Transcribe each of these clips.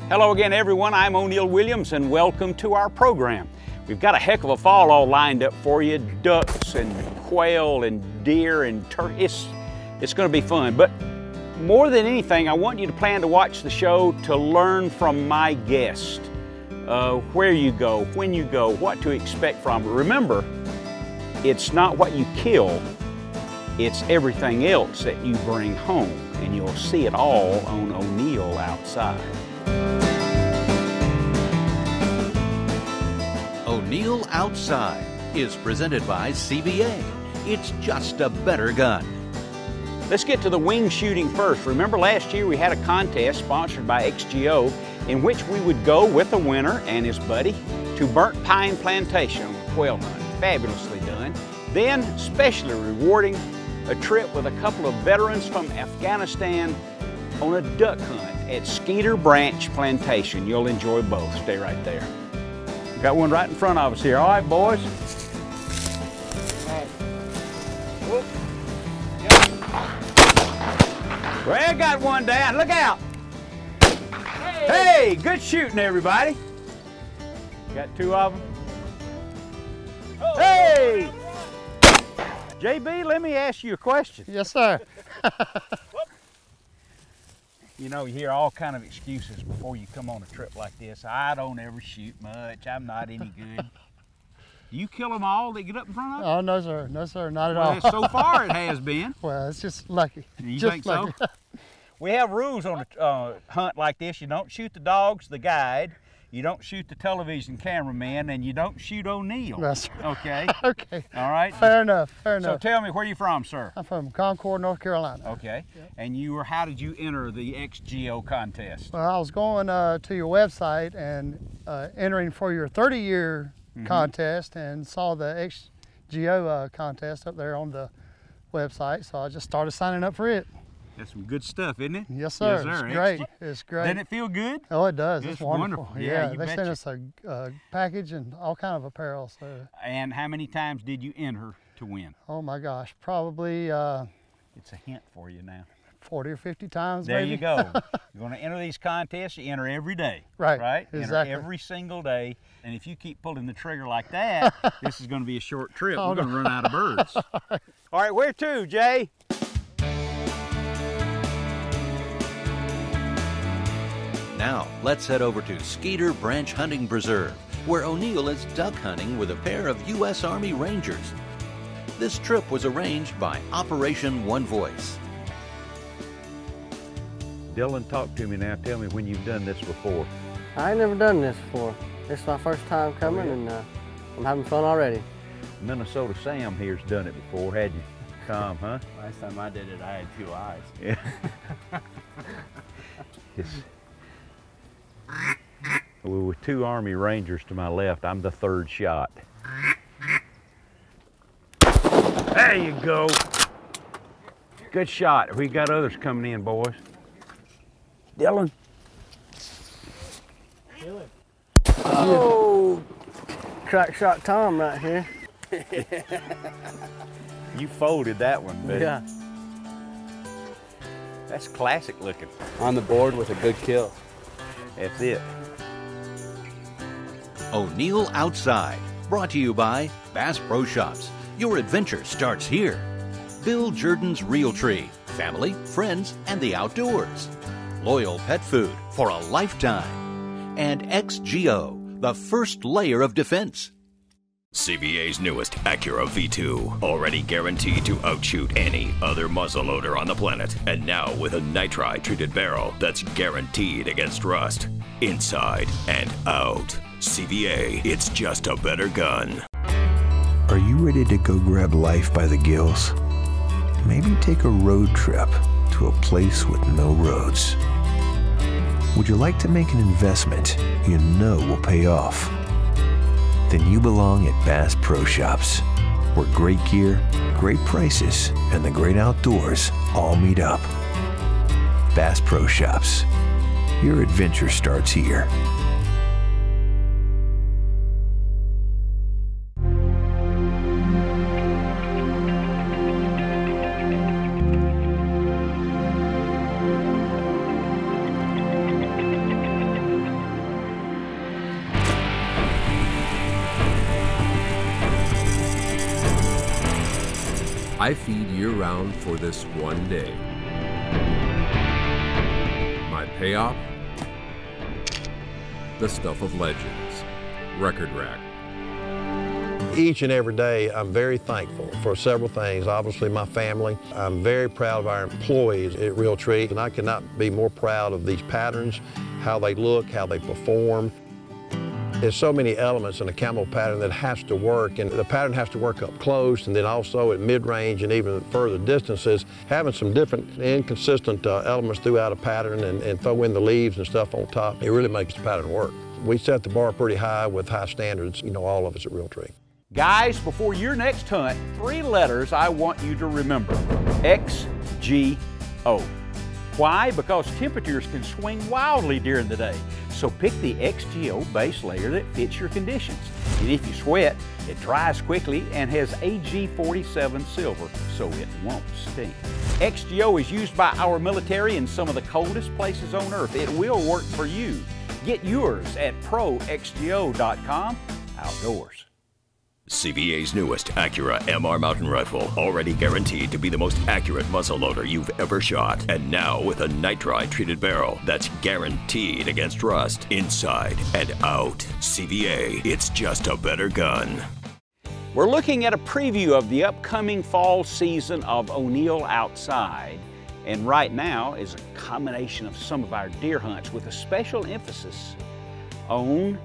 Hello again, everyone. I'm O'Neil Williams, and welcome to our program. We've got a heck of a fall all lined up for you. Ducks and quail and deer and turkey. It's going to be fun. But more than anything, I want you to plan to watch the show to learn from my guest. Where you go, when you go, what to expect from it. Remember, it's not what you kill, it's everything else that you bring home. And you'll see it all on O'Neil Outside. O'Neil Outside is presented by CBA. It's just a better gun. Let's get to the wing shooting first. Remember last year we had a contest sponsored by XGO in which we would go with a winner and his buddy to Burnt Pine Plantation on a quail hunt. Fabulously done. Then, specially rewarding, a trip with a couple of veterans from Afghanistan on a duck hunt at Skeeter Branch Plantation. You'll enjoy both. Stay right there. Got one right in front of us here. All right, boys. Well, I got one down. Look out. Hey, good shooting, everybody. Got two of them. Hey! JB, let me ask you a question. Yes, sir. You know, you hear all kind of excuses before you come on a trip like this. I don't ever shoot much. I'm not any good. Do you kill them all that get up in front of you? Oh, no, sir. No, sir. Not at Well, all. so far it has been. Well, it's just lucky. You just think lucky. so? We have rules on a hunt like this. You don't shoot the dogs, the guide. You don't shoot the television cameraman, and you don't shoot O'Neil. That's right. Okay? Okay. All right? Fair enough. Fair So enough. tell me, where are you from, sir? I'm from Concord, North Carolina. Okay. Yep. And how did you enter the XGO contest? Well, I was going to your website and entering for your 30-year contest and saw the XGO contest up there on the website, so I just started signing up for it. That's some good stuff, isn't it? Yes, sir. Yes, sir. It's great. It's great. Doesn't it feel good? Oh, it does. It's It's wonderful. wonderful. Yeah, you they betcha. sent us a package and all kind of apparel. So, And how many times did you enter to win? oh my gosh, probably It's a hint for you now. 40 or 50 times. There maybe. you go. You're going to enter these contests, you enter every day. Right, Right? exactly. Enter every single day. And if you keep pulling the trigger like that, this is going to be a short trip. Oh, We're going to run out of birds. All right, where to, Jay? Now, let's head over to Skeeter Branch Hunting Preserve, where O'Neil is duck hunting with a pair of U.S. Army Rangers. This trip was arranged by Operation One Voice. Dylan, talk to me now. Tell me when you've done this before. I ain't never done this before. This is my first time coming, and I'm having fun already. Minnesota Sam here's done it before, had you? Tom, huh? Last time I did it, I had 2 eyes. Yeah. Well, with 2 Army Rangers to my left, I'm the 3rd shot. There you go. Good shot. We got others coming in, boys. Dylan. Oh, crack shot Tom right here. You folded that one, buddy. Yeah. That's classic looking. On the board with a good kill. That's it. O'Neil Outside, brought to you by Bass Pro Shops. Your adventure starts here. Bill Jordan's Realtree, family, friends, and the outdoors. Loyal pet food for a lifetime. And XGO, the first layer of defense. CBA's newest Acura V2, already guaranteed to outshoot any other muzzleloader on the planet, and now with a nitride-treated barrel that's guaranteed against rust, inside and out. CBA, it's just a better gun. Are you ready to go grab life by the gills? Maybe take a road trip to a place with no roads. Would you like to make an investment you know will pay off? Then you belong at Bass Pro Shops, where great gear, great prices, and the great outdoors all meet up. Bass Pro Shops. Your adventure starts here. I feed year-round for this one day. My payoff? The stuff of legends. Record Rack. Each and every day, I'm very thankful for several things. Obviously, my family. I'm very proud of our employees at Realtree, and I cannot be more proud of these patterns, how they look, how they perform. There's so many elements in a camo pattern that has to work, and the pattern has to work up close, and then also at mid-range and even further distances. Having some different inconsistent elements throughout a pattern and throw in the leaves and stuff on top, it really makes the pattern work. We set the bar pretty high with high standards, you know, all of us at Realtree. Guys, before your next hunt, 3 letters I want you to remember. XGO. Why? Because temperatures can swing wildly during the day. So pick the XGO base layer that fits your conditions. And if you sweat, it dries quickly and has AG47 silver, so it won't stink. XGO is used by our military in some of the coldest places on earth. It will work for you. Get yours at proxgo.com. Outdoors. CVA's newest Acura MR mountain rifle, already guaranteed to be the most accurate muzzleloader you've ever shot. And now with a nitrile treated barrel that's guaranteed against rust, inside and out. CVA, it's just a better gun. We're looking at a preview of the upcoming fall season of O'Neill Outside. And right now is a combination of some of our deer hunts with a special emphasis on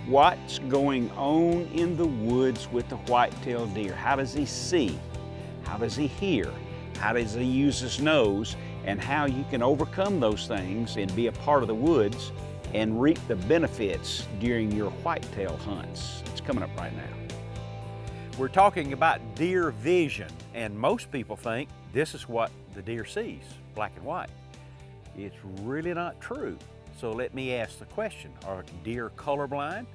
what's going on in the woods with the white-tailed deer. How does he see? How does he hear? How does he use his nose? And how you can overcome those things and be a part of the woods and reap the benefits during your whitetail hunts. It's coming up right now. We're talking about deer vision, and most people think this is what the deer sees, black and white. It's really not true. So let me ask the question, are deer colorblind?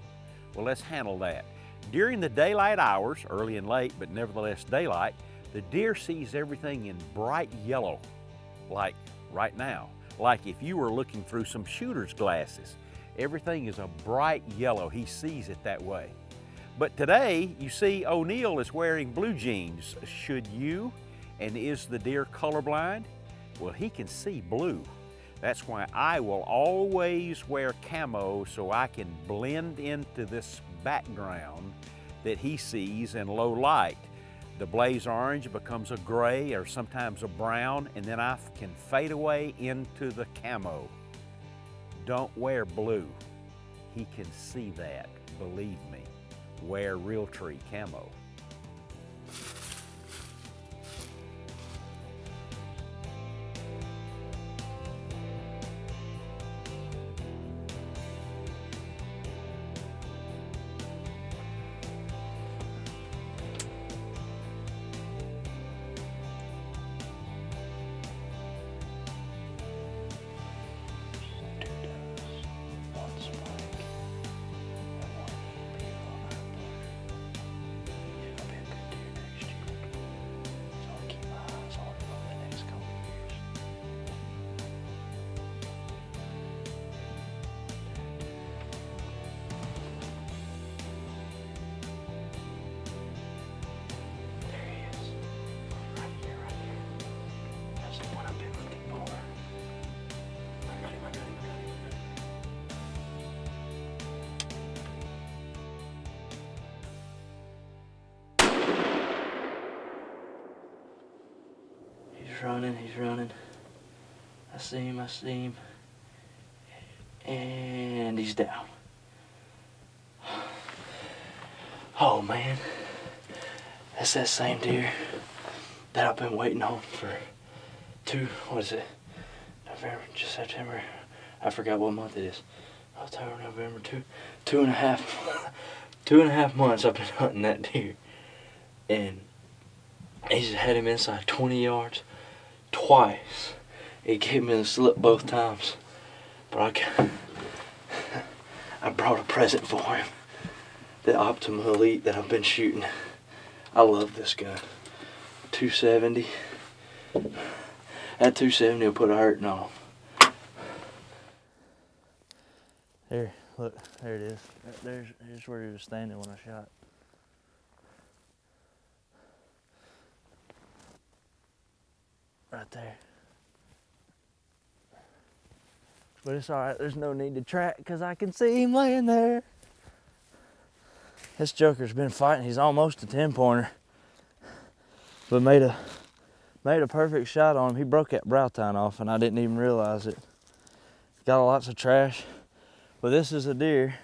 Well, let's handle that. During the daylight hours, early and late, but nevertheless daylight, the deer sees everything in bright yellow, like right now. Like if you were looking through some shooter's glasses, everything is a bright yellow. He sees it that way. But today, you see O'Neill is wearing blue jeans. Should you? And is the deer colorblind? Well, he can see blue. That's why I will always wear camo so I can blend into this background that he sees in low light. The blaze orange becomes a gray or sometimes a brown, and then I can fade away into the camo. Don't wear blue. He can see that, believe me. Wear Realtree camo. He's running. I see him. And he's down. Oh man, that's that same deer that I've been waiting on for November, just September. I forgot what month it is. October, November, two and a half months I've been hunting that deer. And he's had him inside 20 yards twice. He gave me the slip both times. But I brought a present for him. The Optima Elite that I've been shooting. I love this gun. 270. That 270 will put a hurting on him. Here, look, there it is. Here's where he was standing when I shot. right there. But it's all right, there's no need to track because I can see him laying there. This joker's been fighting. He's almost a 10-pointer, but made a perfect shot on him. He broke that brow tine off and I didn't even realize it. Got lots of trash, but this is a deer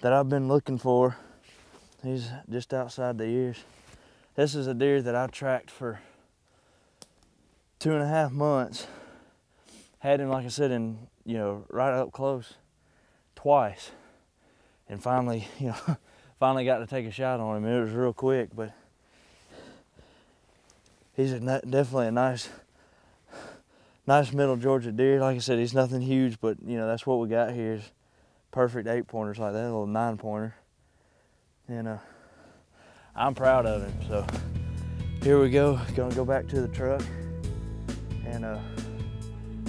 that I've been looking for. He's just outside the ears. This is a deer that I tracked for 2.5 months. Had him, like I said, in, right up close twice. And finally, finally got to take a shot on him. It was real quick, but he's definitely a nice middle Georgia deer. Like I said, he's nothing huge, but that's what we got here is perfect 8-pointers like that, a little 9-pointer. And I'm proud of him. So here we go. Gonna go back to the truck, and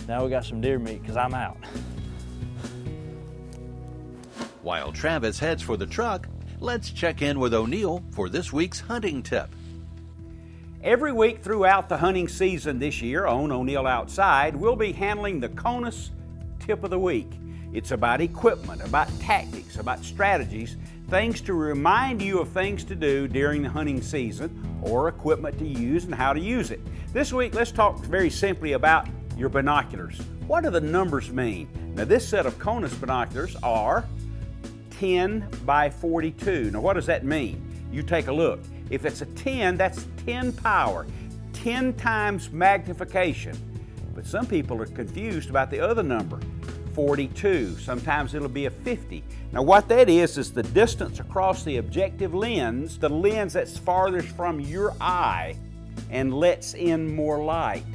now we got some deer meat because I'm out. While Travis heads for the truck, let's check in with O'Neill for this week's hunting tip. Every week throughout the hunting season this year on O'Neill Outside, we'll be handling the CONUS Tip of the Week. It's about equipment, about tactics, about strategies, things to remind you of things to do during the hunting season, or equipment to use and how to use it. This week, let's talk very simply about your binoculars. What do the numbers mean? Now, this set of CONUS binoculars are 10 by 42. Now, what does that mean? You take a look. If it's a 10, that's 10 power, 10 times magnification. But some people are confused about the other number, 42. Sometimes it'll be a 50. Now, what that is the distance across the objective lens, the lens that's farthest from your eye and lets in more light.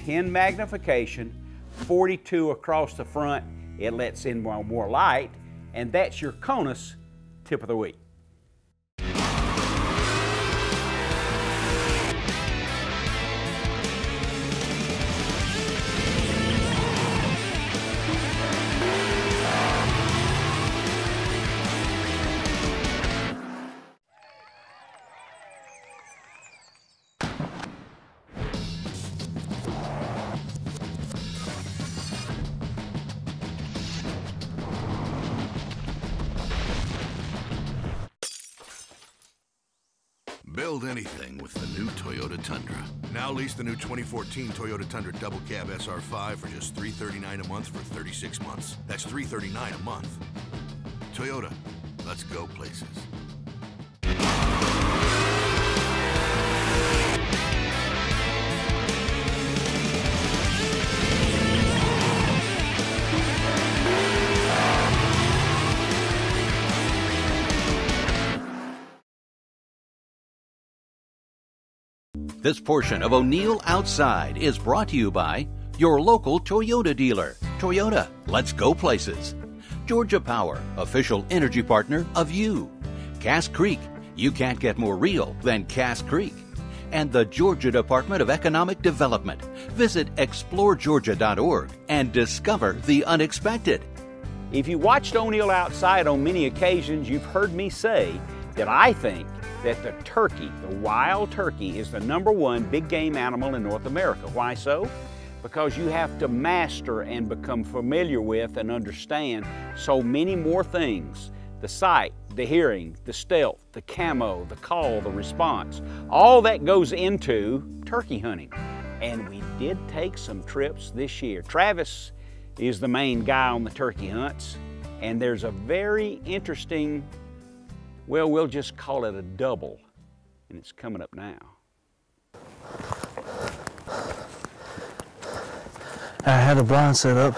10 magnification, 42 across the front, it lets in more light, and that's your CONUS Tip of the Week. Build anything with the new Toyota Tundra. Now lease the new 2014 Toyota Tundra Double Cab SR5 for just $339 a month for 36 months. That's $339 a month. Toyota, let's go places. This portion of O'Neill Outside is brought to you by your local Toyota dealer. Toyota, let's go places. Georgia Power, official energy partner of you. Cass Creek, you can't get more real than Cass Creek. And the Georgia Department of Economic Development. Visit exploregeorgia.org and discover the unexpected. If you watched O'Neill Outside on many occasions, you've heard me say that I think that the turkey, the wild turkey, is the #1 big game animal in North America. Why so? Because you have to master and become familiar with and understand so many more things. The sight, the hearing, the stealth, the camo, the call, the response. All that goes into turkey hunting. And we did take some trips this year. Travis is the main guy on the turkey hunts, and there's a very interesting, well, we'll just call it a double, and it's coming up now. I had a blind set up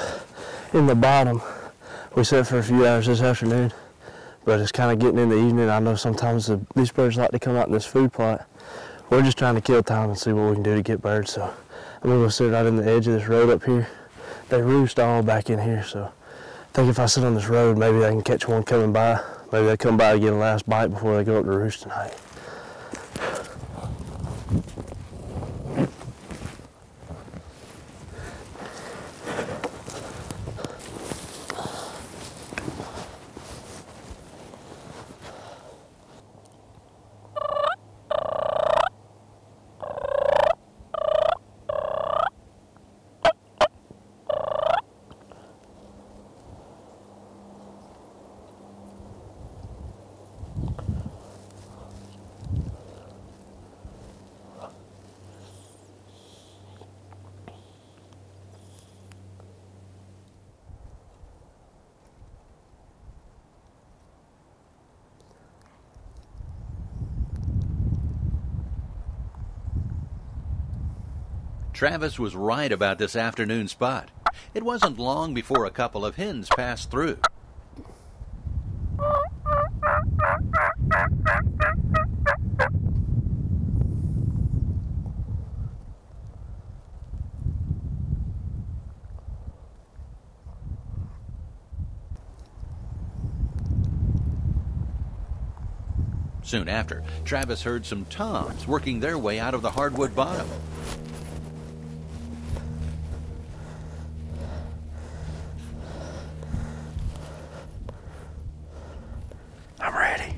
in the bottom. We set for a few hours this afternoon, but it's kind of getting in the evening. I know sometimes these birds like to come out in this food plot. We're just trying to kill time and see what we can do to get birds, so I'm gonna go sit right in the edge of this road up here. They roost all back in here, so I think if I sit on this road, maybe I can catch one coming by. Maybe they come by to get a last bite before they go up to roost tonight. Travis was right about this afternoon spot. It wasn't long before a couple of hens passed through. Soon after, Travis heard some toms working their way out of the hardwood bottom. I'm ready.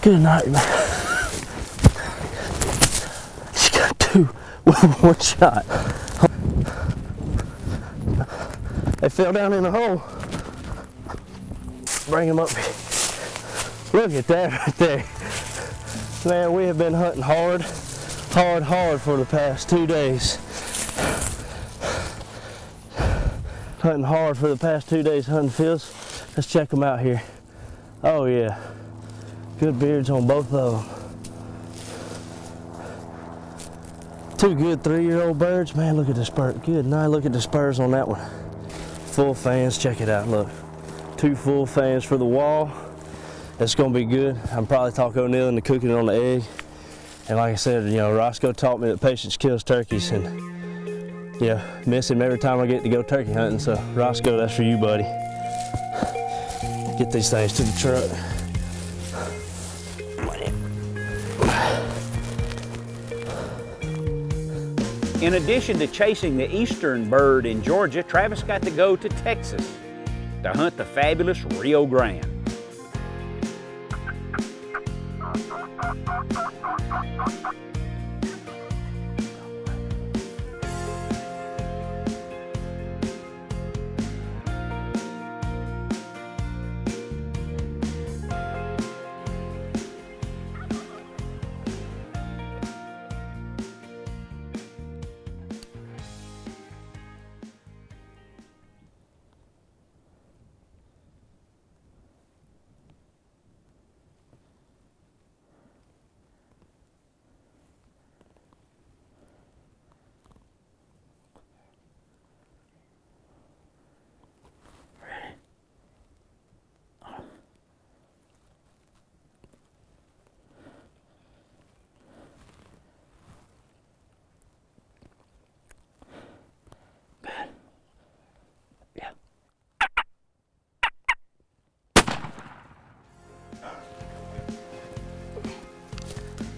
Good night, man. She got two with one shot. They fell down in the hole. Bring them up here. Look at that right there. Man, we have been hunting hard for the past 2 days. Hunting hard for the past 2 days, hunting fields. Let's check them out here. Oh yeah. Good beards on both of them. Two good 3-year-old birds. Man, look at the spur. Good night. Look at the spurs on that one. Full fans. Check it out. Look. 2 full fans for the wall. It's going to be good. I'm probably talking O'Neill into cooking it on the egg. And like I said, you know, Roscoe taught me that patience kills turkeys. And, you know, miss him every time I get to go turkey hunting. So, Roscoe, that's for you, buddy. Get these things to the truck. In addition to chasing the eastern bird in Georgia, Travis got to go to Texas to hunt the fabulous Rio Grande.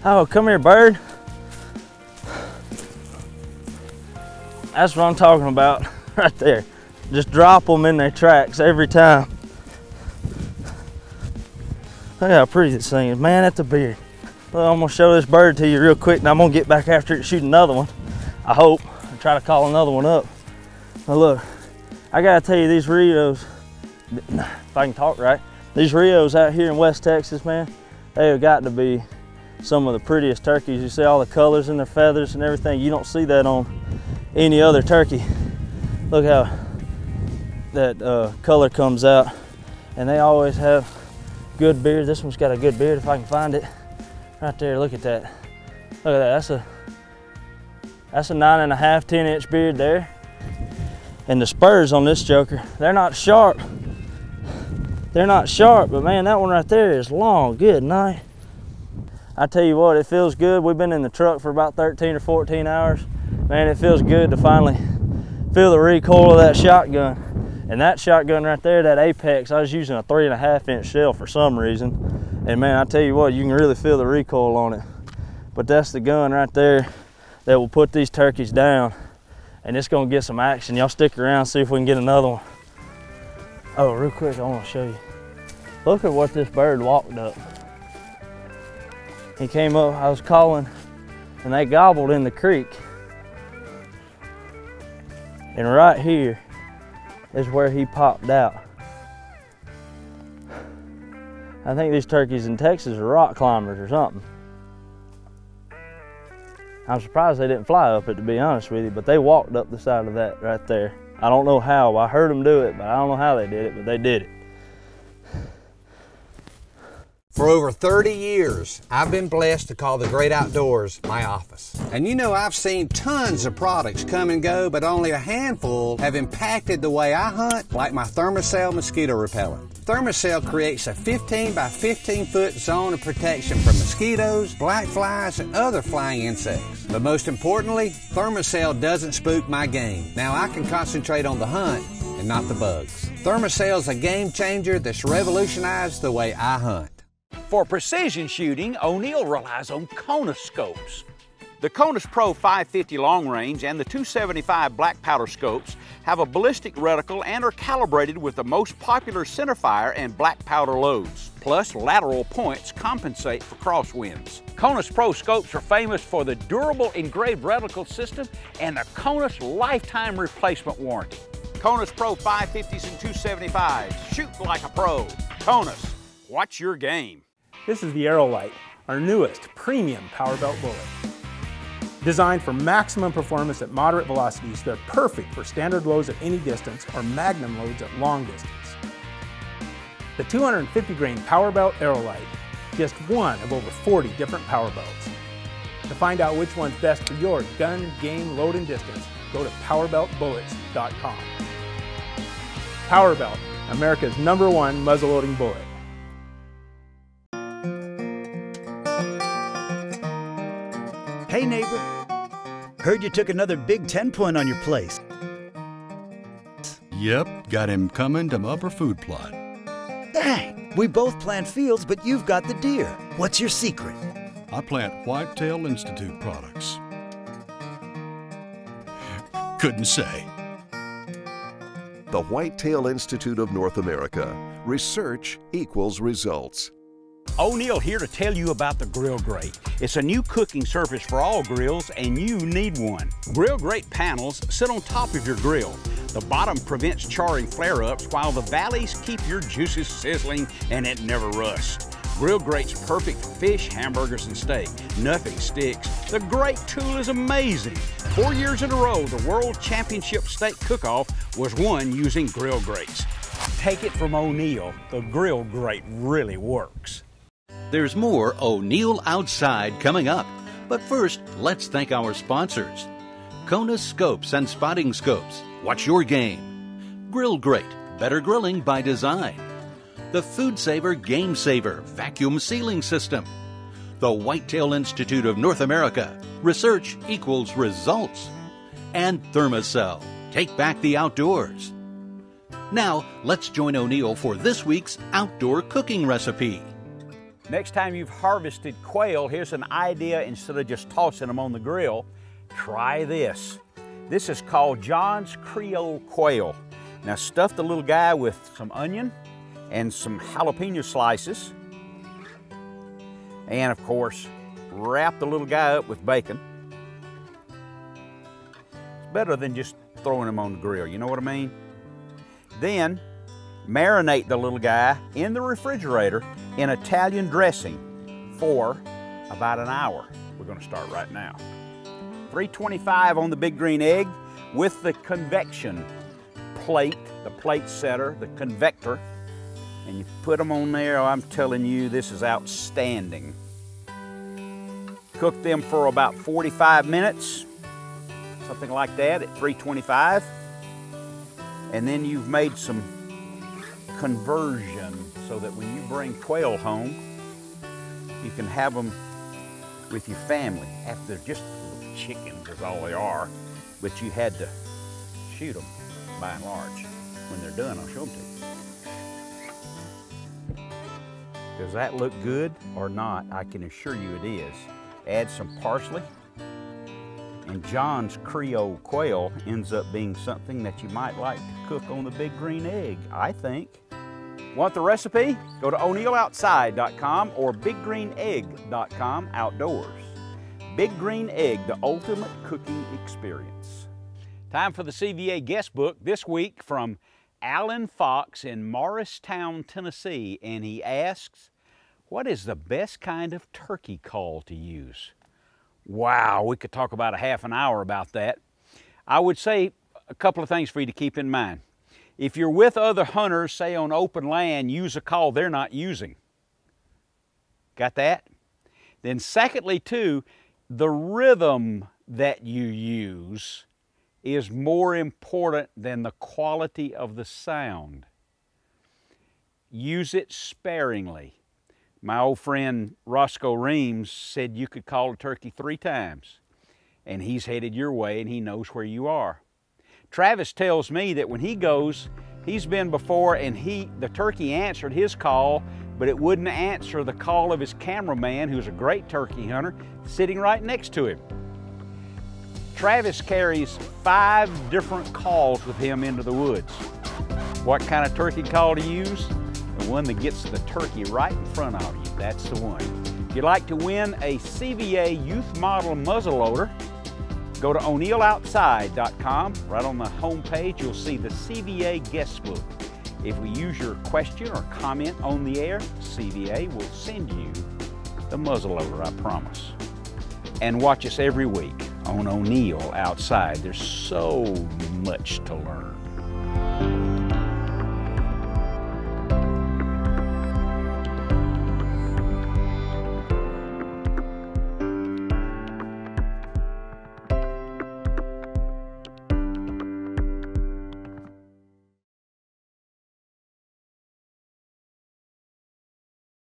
Oh, come here, bird. That's what I'm talking about right there. Just drop them in their tracks every time. Look how pretty this thing is. Man, that's a beard. Well, I'm gonna show this bird to you real quick and I'm gonna get back after it and shoot another one. I hope, and try to call another one up. Now look, I gotta tell you, these Rios, if I can talk right, these Rios out here in West Texas, man, they have got to be some of the prettiest turkeys. You see all the colors in their feathers and everything. You don't see that on any other turkey. Look how that color comes out. And they always have good beard. This one's got a good beard if I can find it. Right there, look at that. Look at that, that's a 9.5, 10-inch beard there. And the spurs on this joker, they're not sharp. They're not sharp, but man, that one right there is long. Good night. I tell you what, it feels good. We've been in the truck for about 13 or 14 hours. Man, it feels good to finally feel the recoil of that shotgun. And that shotgun right there, that Apex, I was using a 3.5-inch shell for some reason. And man, I tell you what, you can really feel the recoil on it. But that's the gun right there that will put these turkeys down. And it's gonna get some action. Y'all stick around, see if we can get another one. Oh, real quick, I wanna show you. Look at what this bird walked up. He came up, I was calling, and they gobbled in the creek. And right here is where he popped out. I think these turkeys in Texas are rock climbers or something. I'm surprised they didn't fly up it, to be honest with you, but they walked up the side of that right there. I don't know how. I heard them do it, but I don't know how they did it, but they did it. For over 30 years, I've been blessed to call the great outdoors my office. And you know, I've seen tons of products come and go, but only a handful have impacted the way I hunt, like my Thermacell mosquito repellent. Thermacell creates a 15 by 15 foot zone of protection from mosquitoes, black flies, and other flying insects. But most importantly, Thermacell doesn't spook my game. Now I can concentrate on the hunt and not the bugs. Thermacell's a game changer that's revolutionized the way I hunt. For precision shooting, O'Neill relies on Kona scopes. The Konus Pro 550 long range and the 275 black powder scopes have a ballistic reticle and are calibrated with the most popular centerfire and black powder loads. Plus, lateral points compensate for crosswinds. Konus Pro scopes are famous for the durable engraved reticle system and the Konus lifetime replacement warranty. Konus Pro 550s and 275s. Shoot like a pro. Konus, what's your game? This is the Aerolite, our newest premium power belt bullet. Designed for maximum performance at moderate velocities, they're perfect for standard loads at any distance or magnum loads at long distance. The 250 grain power belt Aerolite, just one of over 40 different power belts. To find out which one's best for your gun, game, load, and distance, go to powerbeltbullets.com. Power Belt, America's #1 muzzleloading bullet. Hey neighbor, heard you took another Big 10 point on your place. Yep, got him coming to my upper food plot. Dang, we both plant fields, but you've got the deer. What's your secret? I plant Whitetail Institute products. Couldn't say. The Whitetail Institute of North America. Research equals results. O'Neill here to tell you about the Grill Grate. It's a new cooking surface for all grills, and you need one. Grill Grate panels sit on top of your grill. The bottom prevents charring flare-ups, while the valleys keep your juices sizzling and it never rusts. Grill Grate's perfect for fish, hamburgers, and steak. Nothing sticks. The Grate tool is amazing. 4 years in a row, the World Championship Steak Cook-Off was won using Grill Grates. Take it from O'Neill, the Grill Grate really works. There's more O'Neill Outside coming up. But first, let's thank our sponsors. Konus Scopes and Spotting Scopes. What's your game? Grill Grate. Better grilling by design. The Food Saver Game Saver Vacuum Sealing System. The Whitetail Institute of North America. Research equals results. And Thermacell. Take back the outdoors. Now, let's join O'Neill for this week's outdoor cooking recipe. Next time you've harvested quail, here's an idea instead of just tossing them on the grill. Try this. This is called John's Creole Quail. Now stuff the little guy with some onion and some jalapeno slices. And of course, wrap the little guy up with bacon. It's better than just throwing him on the grill, you know what I mean? Then, marinate the little guy in the refrigerator in Italian dressing for about an hour. We're going to start right now. 325 on the big green egg with the convection plate, the plate setter, the convector, and you put them on there. I'm telling you, this is outstanding. Cook them for about 45 minutes, something like that at 325. And then you've made some conversion so that when you bring quail home, you can have them with your family. After they're just little chickens is all they are, but you had to shoot them by and large. When they're done, I'll show them to you. Does that look good or not? I can assure you it is. Add some parsley, and John's Creole Quail ends up being something that you might like to cook on the big green egg, I think. Want the recipe? Go to o'neilloutside.com or biggreenegg.com outdoors. Big Green Egg, the ultimate cooking experience. Time for the CVA guest book this week from Alan Fox in Morristown, Tennessee, and he asks, what is the best kind of turkey call to use? Wow, we could talk about a half an hour about that. I would say a couple of things for you to keep in mind. If you're with other hunters, say on open land, use a call they're not using. Got that? Then secondly, too, the rhythm that you use is more important than the quality of the sound. Use it sparingly. My old friend Roscoe Reams said you could call a turkey 3 times, and he's headed your way and he knows where you are. Travis tells me that when he goes, he's been before and the turkey answered his call, but it wouldn't answer the call of his cameraman, who's a great turkey hunter, sitting right next to him. Travis carries 5 different calls with him into the woods. What kind of turkey call to use? The one that gets the turkey right in front of you, that's the one. If you'd like to win a CVA Youth Model muzzleloader, go to o'neilloutside.com. Right on the home page, you'll see the CVA guest book. If we use your question or comment on the air, CVA will send you the muzzleloader, I promise. And watch us every week on O'Neill Outside. There's so much to learn.